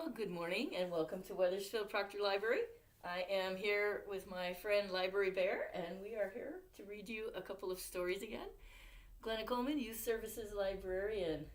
Well, good morning and welcome to Weathersfield Proctor Library. I am here with my friend Library Bear, and we are here to read you a couple of stories again. Glenna Coleman, Youth Services Librarian.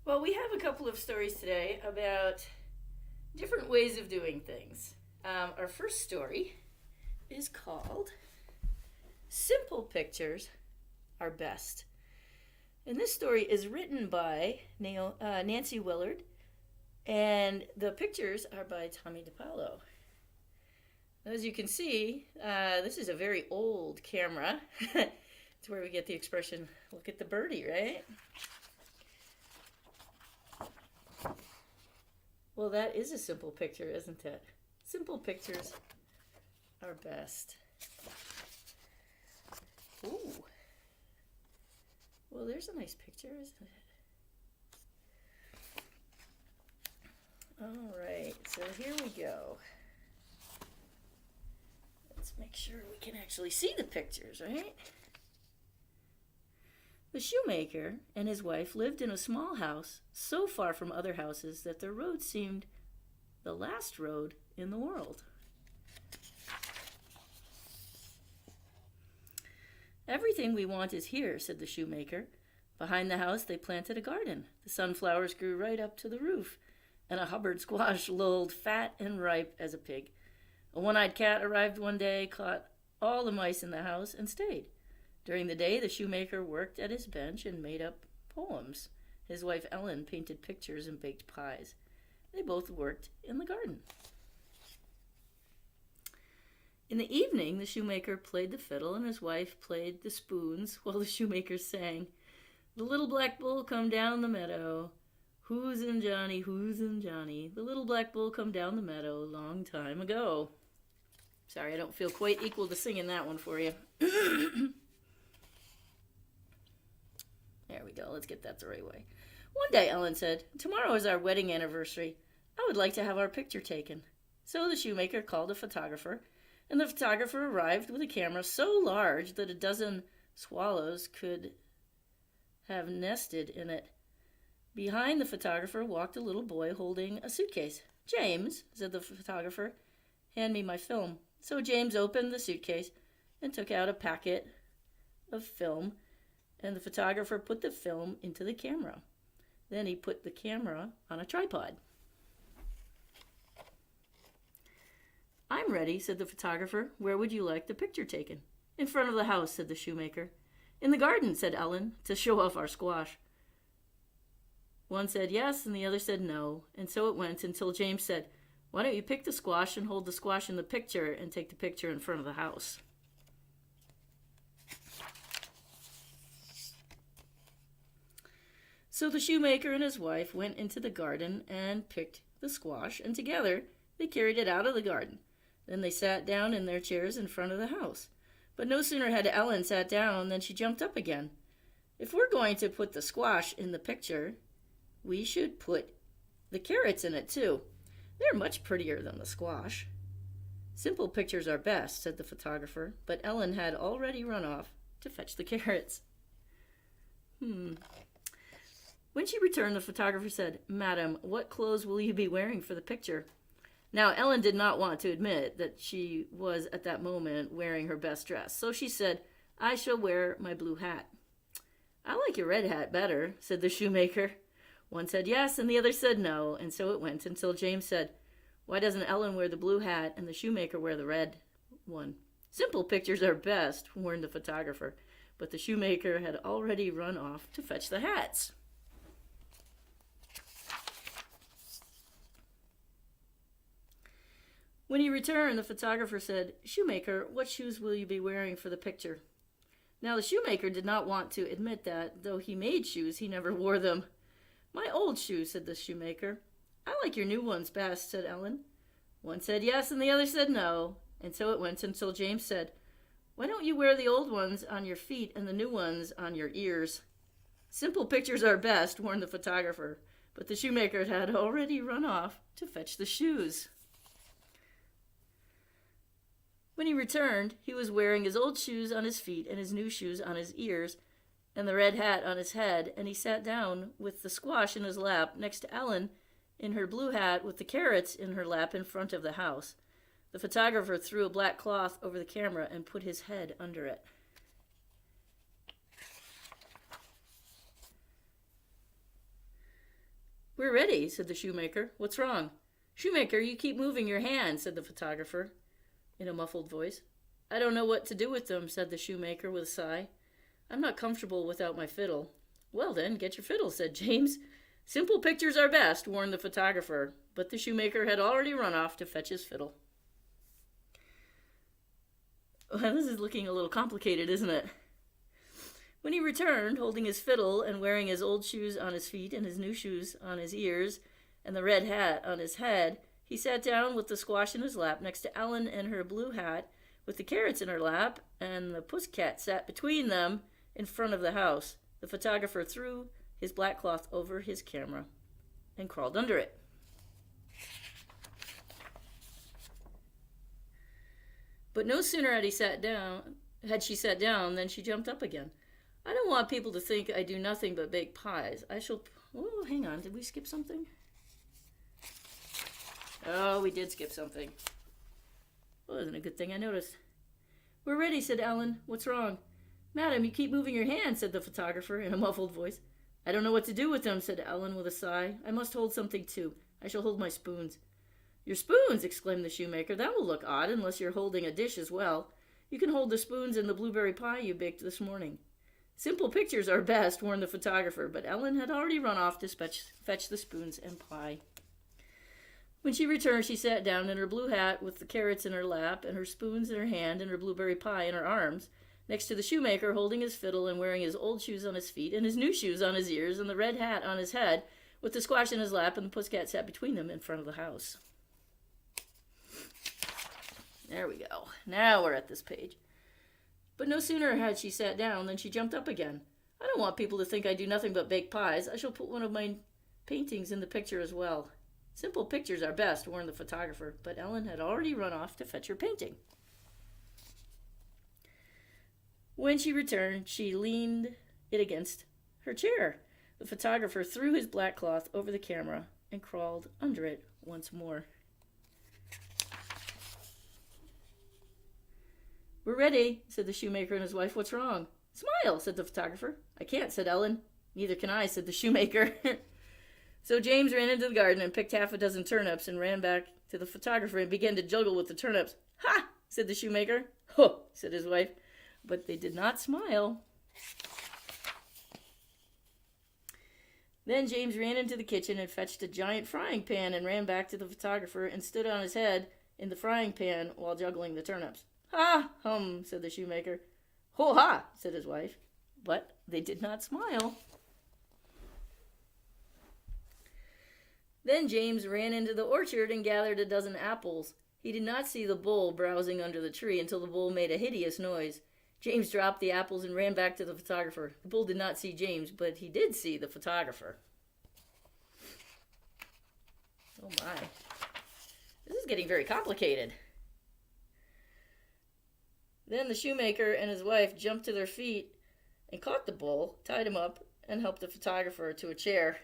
Well, we have a couple of stories today about different ways of doing things. Our first story is called Simple Pictures Are Best. And this story is written by Nancy Willard, and the pictures are by Tomie dePaolo. As you can see, this is a very old camera. It's where we get the expression, look at the birdie, right? Well, that is a simple picture, isn't it? Simple pictures are best. Ooh. Well, there's a nice picture, isn't it? All right, so here we go. Let's make sure we can actually see the pictures, right? The shoemaker and his wife lived in a small house so far from other houses that their road seemed the last road in the world. Everything we want is here, said the shoemaker. Behind the house they planted a garden. The sunflowers grew right up to the roof, and a Hubbard squash lolled fat and ripe as a pig. A one-eyed cat arrived one day, caught all the mice in the house, and stayed. During the day, the shoemaker worked at his bench and made up poems. His wife Ellen painted pictures and baked pies. They both worked in the garden. In the evening, the shoemaker played the fiddle and his wife played the spoons while the shoemaker sang, "The little black bull come down the meadow. Who's in Johnny, who's in Johnny? The little black bull come down the meadow long time ago." Sorry, I don't feel quite equal to singing that one for you. There we go. Let's get that the right way. One day, Ellen said, "Tomorrow is our wedding anniversary. I would like to have our picture taken." So the shoemaker called a photographer, and the photographer arrived with a camera so large that a dozen swallows could have nested in it. Behind the photographer walked a little boy holding a suitcase. "James," said the photographer, "hand me my film." So James opened the suitcase and took out a packet of film, and the photographer put the film into the camera. Then he put the camera on a tripod. "I'm ready," said the photographer. "Where would you like the picture taken?" "In front of the house," said the shoemaker. "In the garden," said Ellen, "to show off our squash." One said yes, and the other said no, and so it went until James said, "Why don't you pick the squash and hold the squash in the picture and take the picture in front of the house?" So the shoemaker and his wife went into the garden and picked the squash, and together they carried it out of the garden. Then they sat down in their chairs in front of the house. But no sooner had Ellen sat down than she jumped up again. "If we're going to put the squash in the picture, we should put the carrots in it too. They're much prettier than the squash." "Simple pictures are best," said the photographer, but Ellen had already run off to fetch the carrots. When she returned, the photographer said, "Madam, what clothes will you be wearing for the picture?" Now, Ellen did not want to admit that she was at that moment wearing her best dress, so she said, "I shall wear my blue hat." "I like your red hat better," said the shoemaker. One said yes, and the other said no, and so it went until James said, "Why doesn't Ellen wear the blue hat and the shoemaker wear the red one?" "Simple pictures are best," warned the photographer, but the shoemaker had already run off to fetch the hats. When he returned, the photographer said, "Shoemaker, what shoes will you be wearing for the picture?" Now the shoemaker did not want to admit that, though he made shoes, he never wore them. "My old shoes," said the shoemaker. "I like your new ones best," said Ellen. One said yes, and the other said no, and so it went until James said, "Why don't you wear the old ones on your feet and the new ones on your ears?" "Simple pictures are best," warned the photographer, but the shoemaker had already run off to fetch the shoes. When he returned, he was wearing his old shoes on his feet and his new shoes on his ears, and the red hat on his head, and he sat down with the squash in his lap next to Ellen in her blue hat with the carrots in her lap in front of the house. The photographer threw a black cloth over the camera and put his head under it. "We're ready," said the shoemaker. "What's wrong?" "Shoemaker, you keep moving your hands," said the photographer in a muffled voice. "I don't know what to do with them," said the shoemaker with a sigh. "I'm not comfortable without my fiddle." "Well then, get your fiddle," said James. "Simple pictures are best," warned the photographer, but the shoemaker had already run off to fetch his fiddle. Well, this is looking a little complicated, isn't it? When he returned, holding his fiddle and wearing his old shoes on his feet and his new shoes on his ears and the red hat on his head, he sat down with the squash in his lap next to Ellen and her blue hat with the carrots in her lap, and the pussycat sat between them in front of the house. The photographer threw his black cloth over his camera and crawled under it. But no sooner had she sat down than she jumped up again. "I don't want people to think I do nothing but bake pies. I shall..." Oh, hang on. Did we skip something? Oh, we did skip something. Well, isn't a good thing I noticed. "We're ready," said Ellen. "What's wrong?" "Madam, you keep moving your hands," said the photographer in a muffled voice. "I don't know what to do with them," said Ellen with a sigh. "I must hold something too. I shall hold my spoons." "Your spoons!" exclaimed the shoemaker. "That will look odd unless you're holding a dish as well. You can hold the spoons in the blueberry pie you baked this morning." "Simple pictures are best," warned the photographer, but Ellen had already run off to fetch the spoons and pie. When she returned, she sat down in her blue hat with the carrots in her lap and her spoons in her hand and her blueberry pie in her arms, next to the shoemaker holding his fiddle and wearing his old shoes on his feet and his new shoes on his ears and the red hat on his head, with the squash in his lap, and the pussycat sat between them in front of the house. There we go. Now we're at this page. But no sooner had she sat down than she jumped up again. "I don't want people to think I do nothing but bake pies. I shall put one of my paintings in the picture as well." "Simple pictures are best," warned the photographer, but Ellen had already run off to fetch her painting. When she returned, she leaned it against her chair. The photographer threw his black cloth over the camera and crawled under it once more. "We're ready," said the shoemaker and his wife. "What's wrong?" "Smile," said the photographer. "I can't," said Ellen. "Neither can I," said the shoemaker. So James ran into the garden and picked half a dozen turnips and ran back to the photographer and began to juggle with the turnips. "Ha!" said the shoemaker. "Ho!" said his wife. But they did not smile. Then James ran into the kitchen and fetched a giant frying pan and ran back to the photographer and stood on his head in the frying pan while juggling the turnips. "Ha! Hum!" said the shoemaker. "Ho ha!" said his wife. But they did not smile. Then James ran into the orchard and gathered a dozen apples. He did not see the bull browsing under the tree until the bull made a hideous noise. James dropped the apples and ran back to the photographer. The bull did not see James, but he did see the photographer. Oh my. This is getting very complicated. Then the shoemaker and his wife jumped to their feet and caught the bull, tied him up, and helped the photographer to a chair.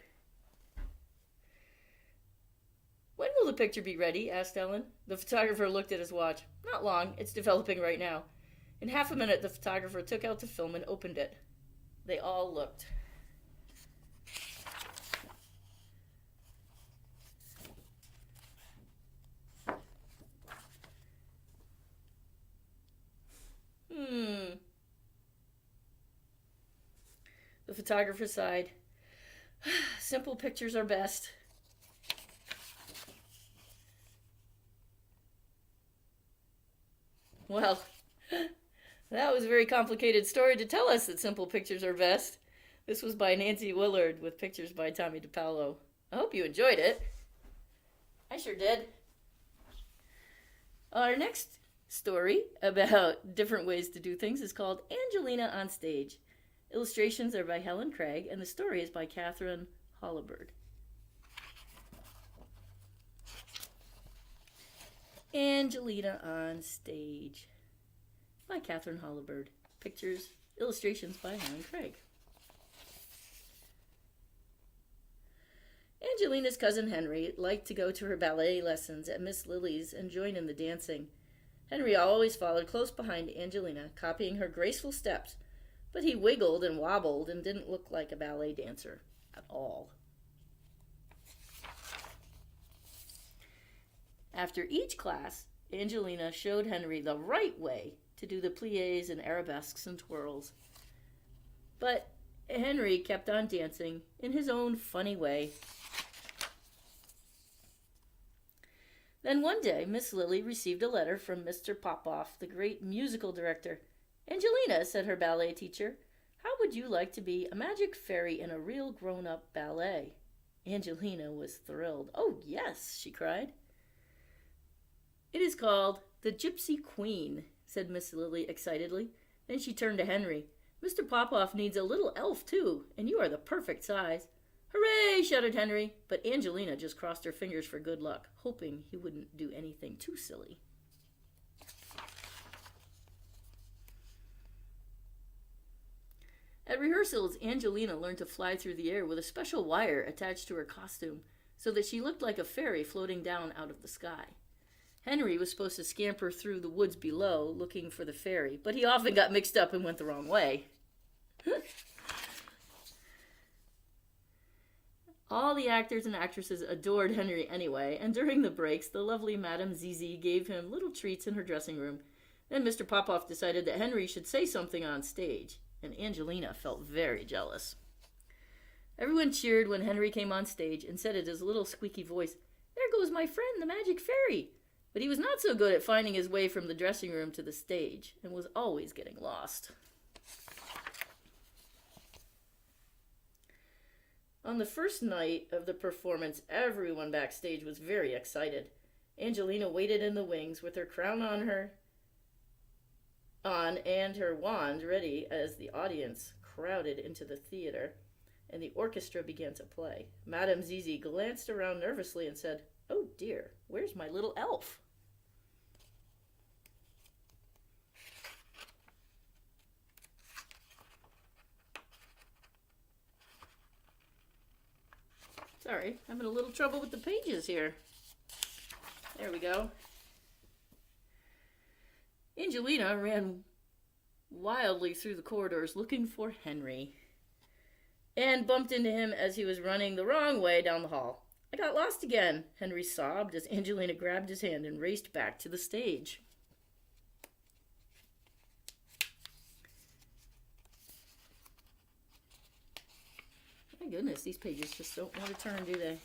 "When will the picture be ready?" asked Ellen. The photographer looked at his watch. "Not long. It's developing right now." In half a minute, the photographer took out the film and opened it. They all looked. The photographer sighed. "Simple pictures are best." Well, that was a very complicated story to tell us that simple pictures are best. This was by Nancy Willard with pictures by Tomie dePaolo. I hope you enjoyed it. I sure did. Our next story about different ways to do things is called Angelina on Stage. Illustrations are by Helen Craig, and the story is by Katherine Holabird. Angelina on Stage by Katherine Holabird. Pictures, illustrations by Helen Craig. Angelina's cousin Henry liked to go to her ballet lessons at Miss Lily's and join in the dancing. Henry always followed close behind Angelina, copying her graceful steps, but he wiggled and wobbled and didn't look like a ballet dancer at all. After each class, Angelina showed Henry the right way to do the pliés and arabesques and twirls. But Henry kept on dancing in his own funny way. Then one day, Miss Lily received a letter from Mr. Popoff, the great musical director. "Angelina," said her ballet teacher, "how would you like to be a magic fairy in a real grown-up ballet?" Angelina was thrilled. "Oh, yes," she cried. "It is called The Gypsy Queen," said Miss Lily excitedly. Then she turned to Henry. "Mr. Popoff needs a little elf, too, and you are the perfect size." "Hooray!" shouted Henry, but Angelina just crossed her fingers for good luck, hoping he wouldn't do anything too silly. At rehearsals, Angelina learned to fly through the air with a special wire attached to her costume, so that she looked like a fairy floating down out of the sky. Henry was supposed to scamper through the woods below, looking for the fairy, but he often got mixed up and went the wrong way. All the actors and actresses adored Henry anyway, and during the breaks, the lovely Madame Zizi gave him little treats in her dressing room. Then Mr. Popoff decided that Henry should say something on stage, and Angelina felt very jealous. Everyone cheered when Henry came on stage and said in his little squeaky voice, "There goes my friend, the magic fairy." But he was not so good at finding his way from the dressing room to the stage, and was always getting lost. On the first night of the performance, everyone backstage was very excited. Angelina waited in the wings with her crown on and her wand ready as the audience crowded into the theater, and the orchestra began to play. Madame Zizi glanced around nervously and said, "Oh dear, where's my little elf?" Sorry, having a little trouble with the pages here. There we go. Angelina ran wildly through the corridors looking for Henry, and bumped into him as he was running the wrong way down the hall. "I got lost again," Henry sobbed as Angelina grabbed his hand and raced back to the stage. My goodness, these pages just don't want to turn, do they?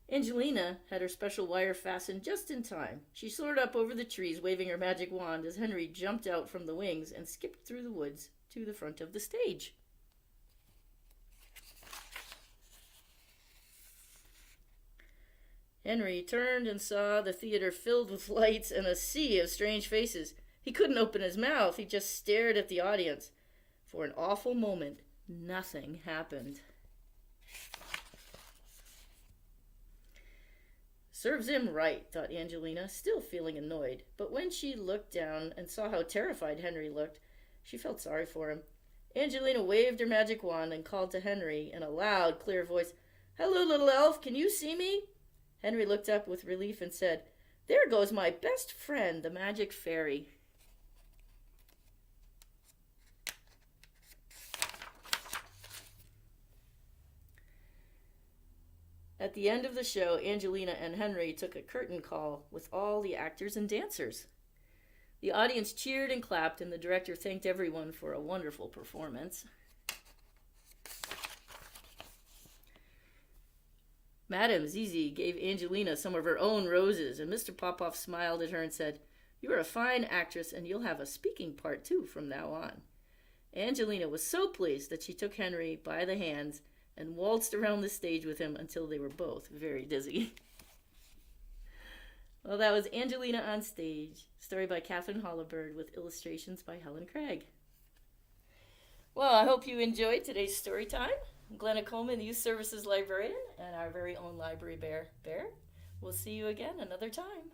Angelina had her special wire fastened just in time. She soared up over the trees, waving her magic wand as Henry jumped out from the wings and skipped through the woods to the front of the stage. Henry turned and saw the theater filled with lights and a sea of strange faces. He couldn't open his mouth. He just stared at the audience. For an awful moment, nothing happened. "Serves him right," thought Angelina, still feeling annoyed. But when she looked down and saw how terrified Henry looked, she felt sorry for him. Angelina waved her magic wand and called to Henry in a loud, clear voice, "Hello, little elf, can you see me?" Henry looked up with relief and said, "There goes my best friend, the magic fairy." At the end of the show, Angelina and Henry took a curtain call with all the actors and dancers. The audience cheered and clapped, and the director thanked everyone for a wonderful performance. Madame Zizi gave Angelina some of her own roses, and Mr. Popoff smiled at her and said, "You are a fine actress, and you'll have a speaking part, too, from now on." Angelina was so pleased that she took Henry by the hands and waltzed around the stage with him until they were both very dizzy. Well, that was Angelina on Stage, story by Katherine Holabird with illustrations by Helen Craig. Well, I hope you enjoyed today's story time. I'm Glenna Coleman, Youth Services Librarian, and our very own Library Bear. We'll see you again another time.